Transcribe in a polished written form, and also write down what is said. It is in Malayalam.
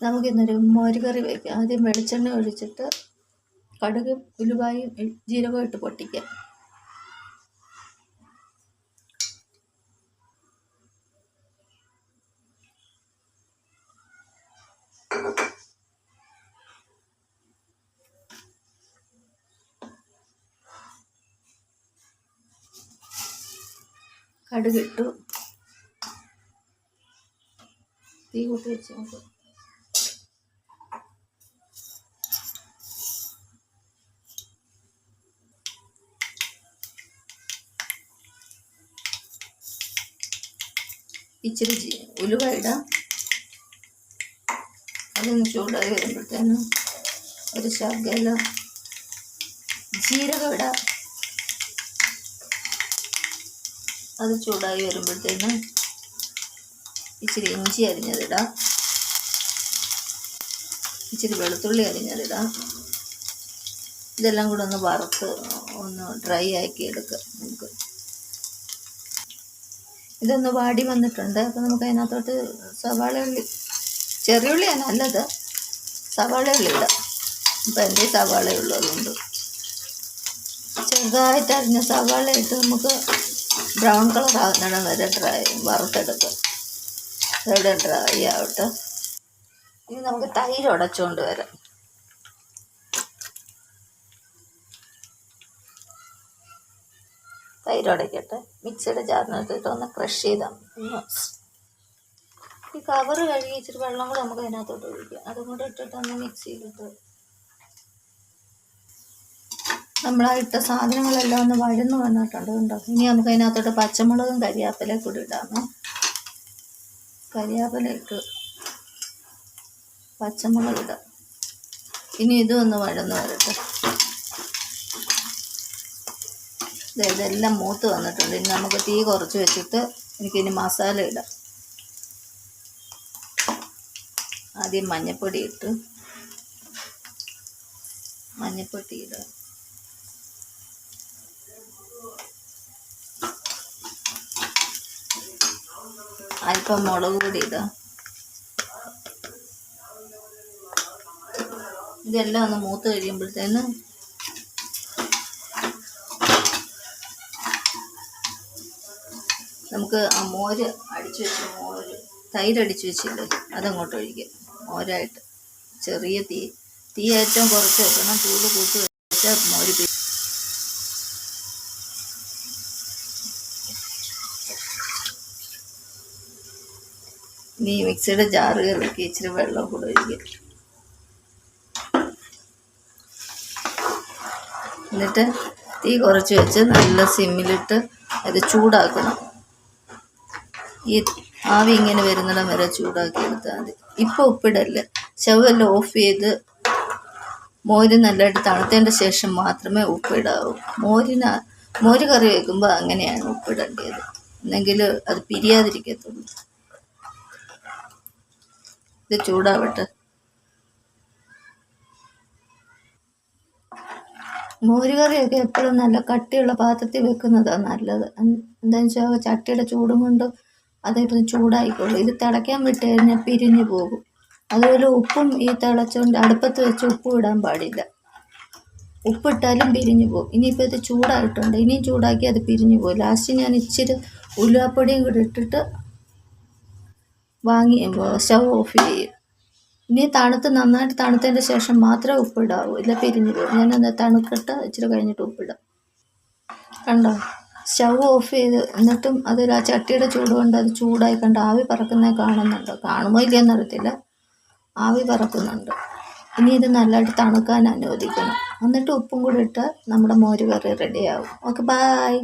നമുക്കിന്നൊരു മോര് കറി വയ്ക്കാം. ആദ്യം വെളിച്ചെണ്ണ ഒഴിച്ചിട്ട് കടുക് ഉലുവായും ജീരകവും ഇട്ട് പൊട്ടിക്കാം. കടുകിട്ടു, തീ കൂട്ടി വെച്ച് നമുക്ക് ഇച്ചിരി ഉലുവ ഇടാം. അതൊന്ന് ചൂടായി വരുമ്പോഴത്തേനും ഒരു ശകലം ജീരകം ഇടാം. അത് ചൂടായി വരുമ്പോഴത്തേനും ഇച്ചിരി ഇഞ്ചി അരിഞ്ഞതിടാം, ഇച്ചിരി വെളുത്തുള്ളി അരിഞ്ഞതിടാം. ഇതെല്ലാം കൂടെ ഒന്ന് വറുത്ത് ഒന്ന് ഡ്രൈ ആക്കി എടുക്കുക. നമുക്ക് ഇതൊന്ന് വാടി വന്നിട്ടുണ്ട്. അപ്പോൾ നമുക്ക് അതിനകത്തോട്ട് സവാള ഉള്ളി, ചെറിയ ഉള്ളിയാണ് നല്ലത്, സവാള ഉള്ളി ഇടാം. ഇപ്പം എൻ്റെ സവാള ഉള്ളതുകൊണ്ട് ചെറുതായിട്ട് അരിഞ്ഞ സവാള ഇട്ട് നമുക്ക് ബ്രൗൺ കളർ ആകുന്നിടം വരെ വറുത്തെടുക്കാം. ഇവിടെ ഡ്രൈ ആവട്ടെ. ഇനി നമുക്ക് തൈര് ഉടച്ചുകൊണ്ട് വരാം. തൈര് ഉടയ്ക്കട്ടെ. മിക്സിയുടെ ജാറിനകത്തിട്ട് ഒന്ന് ക്രഷ് ചെയ്താൽ ഈ കവറ് കഴുകി ഇച്ചിരി വെള്ളം കൂടെ നമുക്ക് അതിനകത്തോട്ട് ഒഴിക്കാം. അതും കൂടെ ഇട്ടിട്ട് ഒന്ന് മിക്സിയിലിട്ട് നമ്മളായിട്ട സാധനങ്ങളെല്ലാം ഒന്ന് വഴന്ന് വന്നിട്ടുണ്ട് കേട്ടോ. ഇനി നമുക്ക് അതിനകത്തോട്ട് പച്ചമുളകും കരിയാപ്പിലയും കൂടി ഇടാമേ. കരിയാപ്പില ഇട്ട് പച്ചമുളക് ഇടാം. ഇനി ഇതും ഒന്ന് വഴന്ന് വരട്ടെ. ഇതെല്ലാം മൂത്ത് വന്നിട്ടുണ്ട്. ഇനി നമുക്ക് തീ കുറച്ച് വെച്ചിട്ട് എനിക്കിനി മസാല ഇടാം. ആദ്യം മഞ്ഞൾപ്പൊടി ഇട്ട് മഞ്ഞൾപ്പൊടി ഇടാം. അല്പം മുളക് പൊടി ഇടാം. ഇതെല്ലാം ഒന്ന് മൂത്ത് കഴിയുമ്പോഴത്തേന് നമുക്ക് ആ മോര് അടിച്ചു വെച്ച തൈര് അടിച്ചു വെച്ചില്ലേ, അതങ്ങോട്ട് ഒഴിക്കുക. മോരായിട്ട് ചെറിയ തീ ഏറ്റവും കുറച്ച് വെക്കണം. ചൂട് കൂട്ടി വെച്ച മോര് ഇനി മിക്സിയുടെ ജാറ് കലക്കി ഇച്ചിരി വെള്ളം കൂടെ ഒഴിക്കുക. എന്നിട്ട് തീ കുറച്ച് വെച്ച് നല്ല സിമ്മിലിട്ട് അത് ചൂടാക്കണം. ഈ ആവി ഇങ്ങനെ വരുന്നിടം വരെ ചൂടാക്കി എടുത്താൽ മതി. ഇപ്പോൾ ഉപ്പിടല്ല. സ്റ്റവെല്ലാം ഓഫ് ചെയ്ത് മോര് നല്ലതായിട്ട് തണുത്തതിൻ്റെ ശേഷം മാത്രമേ ഉപ്പിടാവൂ. മോര് കറി വയ്ക്കുമ്പോൾ അങ്ങനെയാണ് ഉപ്പിടേണ്ടത്, എന്നെങ്കിൽ അത് പിരിയാതിരിക്കത്തുള്ളൂ. ഇത് ചൂടാവട്ടെ. മോരുകറിയൊക്കെ എപ്പോഴും നല്ല കട്ടിയുള്ള പാത്രത്തിൽ വെക്കുന്നതാണ് നല്ലത്. എന്താണെന്ന് വെച്ചാൽ ചട്ടിയുടെ ചൂടും കൊണ്ട് അതായിട്ട് ചൂടായിക്കോളും. ഇത് തിളയ്ക്കാൻ വിട്ട് കഴിഞ്ഞാൽ പിരിഞ്ഞു പോകും. അതുപോലെ ഉപ്പും ഈ തിളച്ചുകൊണ്ട് അടുപ്പത്ത് വെച്ച് ഉപ്പും ഇടാൻ പാടില്ല. ഉപ്പിട്ടാലും പിരിഞ്ഞു പോകും. ഇനിയിപ്പോൾ ഇത് ചൂടായിട്ടുണ്ട്, ഇനിയും ചൂടാക്കി അത് പിരിഞ്ഞു പോകും. ലാസ്റ്റ് ഞാൻ ഇച്ചിരി ഉലുവാപ്പൊടിയും കൂടി ഇട്ടിട്ട് സ്റ്റവ് ഓഫ് ചെയ്യും. ഇനി നന്നായിട്ട് തണുത്തതിൻ്റെ ശേഷം മാത്രമേ ഉപ്പിടാവൂ, ഇല്ല പിരിഞ്ഞു പോകും. ഞാനത് തണുക്കട്ട് ഇച്ചിരി കഴിഞ്ഞിട്ട് ഉപ്പിടാം. കണ്ടോ, സ്റ്റവ് ഓഫ് ചെയ്ത് എന്നിട്ടും അതിൽ ആ ചട്ടിയുടെ ചൂട് കൊണ്ട് അത് ചൂടായി കണ്ട് ആവി പറക്കുന്നത് കാണുന്നുണ്ടോ? കാണുമോ ഇല്ലയെന്നറിയത്തില്ല, ആവി പറക്കുന്നുണ്ട്. ഇനി ഇത് നല്ലതായിട്ട് തണുക്കാൻ അനുവദിക്കണം. എന്നിട്ട് ഉപ്പും കൂടി ഇട്ട് നമ്മുടെ മോര് കറി റെഡിയാവും. Okay, bye.